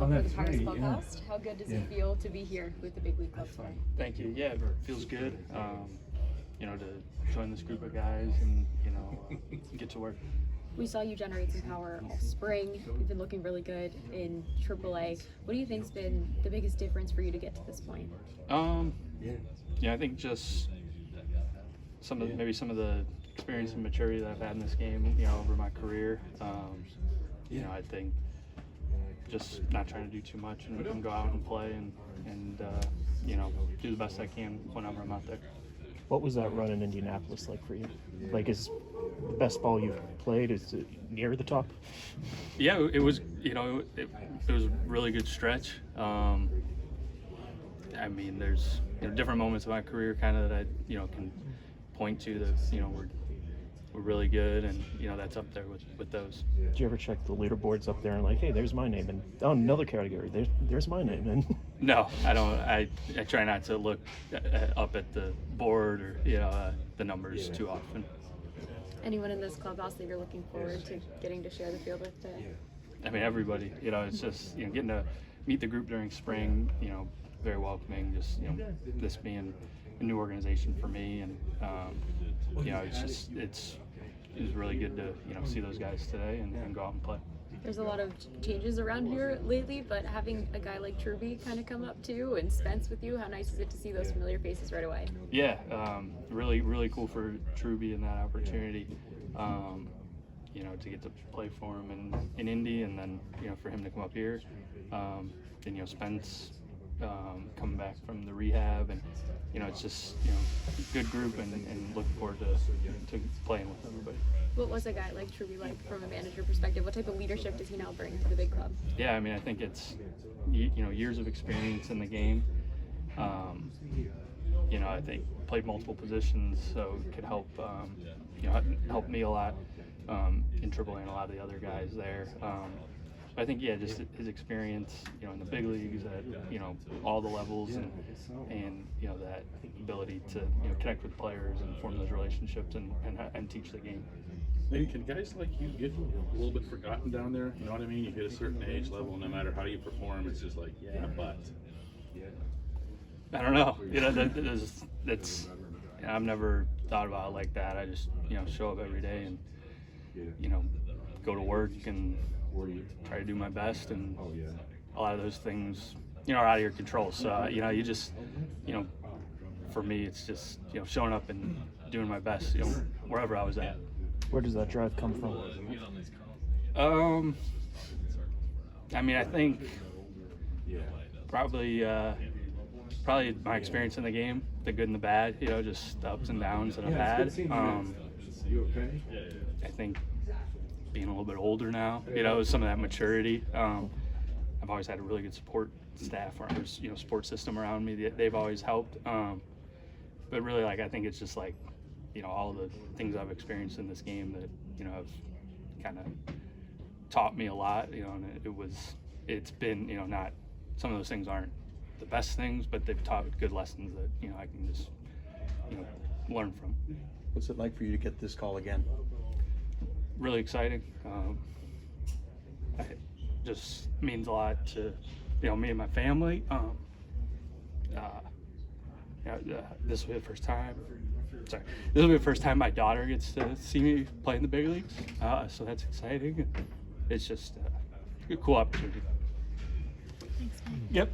call for the Pirates Clubhouse. How good does it feel to be here with the big league club today? Thank you. Yeah, it feels good. To join this group of guys and get to work. We saw you generate some power all spring. You've been looking really good in AAA. What do you think's been the biggest difference for you to get to this point? I think just maybe some of the experience and maturity that I've had in this game, over my career. I think just not trying to do too much and go out and play and do the best I can whenever I'm out there. What was that run in Indianapolis like for you? Like, is the best ball you've played, is it near the top? Yeah, it was. It was a really good stretch. There's different moments of my career kind of that I can point to that we're really good, and that's up there with those. Did you ever check the leaderboards up there and like, hey, there's my name, and another category, there's my name, and No, I don't. I try not to look up at the board or the numbers too often. Anyone in this clubhouse that you're looking forward to getting to share the field with today? Everybody. It's just getting to meet the group during spring. Very welcoming. Just this being a new organization for me, and it's really good to see those guys today and go out and play. There's a lot of changes around here lately, but having a guy like Truby kind of come up too and Spence with you, how nice is it to see those familiar faces right away? Yeah, really cool for Truby and that opportunity. To get to play for him in Indy, and then for him to come up here. And Spence coming back from the rehab, and it's just good group, and looking forward to playing with everybody. What was a guy like Truby like from a manager perspective? What type of leadership does he now bring to the big club? Yeah, I think it's years of experience in the game. I think played multiple positions, so it could help help me a lot in AAA and a lot of the other guys there. I think just his experience, in the big leagues at all the levels, and that ability to connect with players and form those relationships and teach the game. Maybe can guys like you get a little bit forgotten down there? You know what I mean? You hit a certain age level, no matter how you perform, it's just like but. I don't know. That's I've never thought about it like that. I just show up every day and go to work and try to do my best, and a lot of those things are out of your control. So you just for me it's just showing up and doing my best wherever I was at. Where does that drive come from? I think probably my experience in the game, the good and the bad, just the ups and downs that I've had. I think being a little bit older now, some of that maturity. I've always had a really good support staff, or support system around me. They've always helped. But really, I think it's just all the things I've experienced in this game that have kind of taught me a lot. And it's been not, some of those things aren't the best things, but they've taught good lessons that I can just learn from. What's it like for you to get this call again? Really exciting. It just means a lot to me and my family. This will be the first time. This will be the first time my daughter gets to see me play in the big leagues. So that's exciting. It's just a cool opportunity. Thanks, man. Yep.